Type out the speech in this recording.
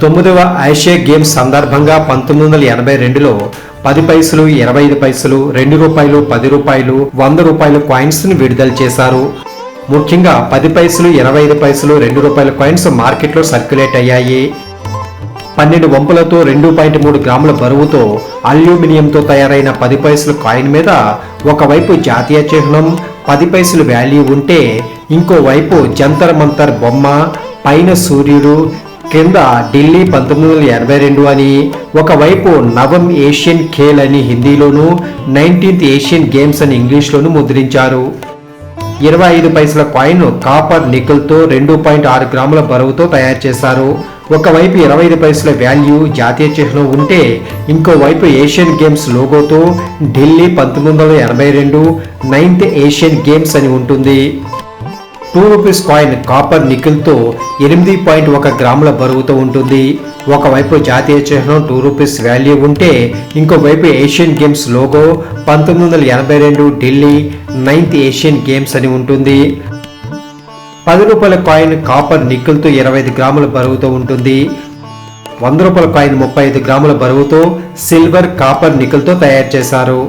9వ Asia games సందర్భంగా 1982లో 10 పైసలు, 25 పైసలు, 2 రూపాయలు, 10 రూపాయలు, 100 రూపాయల కాయిన్స్ ను విడుదల చేశారు. ముఖ్యంగా 10 పైసలు, 25 పైసలు, 2 రూపాయల కాయిన్స్ మార్కెట్లో సర్క్యులేట్ అయ్యాయి. 12 వంపులతో 2.3 గ్రాముల బరువుతో అల్యూమినియంతో తయారైన 10 పైసలు కాయిన్ మీద ఒకవైపు జాతీయ చిహ్నం 10 పైసలు వాల్యూ ఉంటే ఇంకోవైపు జంతర్ మంతర్ బొమ్మ, పైన సూర్యుడు, కింద ఢిల్లీ 1982 అని, ఒకవైపు నవం ఏషియన్ ఖేల్ అని హిందీలోను, 19th ఏషియన్ గేమ్స్ అని ఇంగ్లీష్లోను ముద్రించారు. 25 పైసల కాయిన్ కాపర్ నికెల్తో 2.6 గ్రాముల బరువుతో తయారు చేశారు. ఒకవైపు 25 పైసల వాల్యూ జాతీయ చిహ్నం ఉంటే ఇంకోవైపు ఏషియన్ గేమ్స్ లోగోతో ఢిల్లీ 1982 9th ఏషియన్ గేమ్స్ అని ఉంటుంది. 2 రూపీస్ కాయిన్ కాపర్ నికెల్తో 8.1 గ్రాముల బరువుతో ఉంటుంది. ఒకవైపు జాతీయ చిహ్నం 2 రూపీస్ వాల్యూ ఉంటే ఇంకోవైపు Asian games logo 1982 Delhi 9th Asian Games అని ఉంటుంది. 10 రూపాయల కాయిన్ కాపర్ నికెల్తో 25 గ్రాముల బరువుతో ఉంటుంది. 100 రూపాయల కాయిన్ 35 గ్రాముల బరువుతో సిల్వర్, కాపర్ నికెల్తో తయారు చేశారు.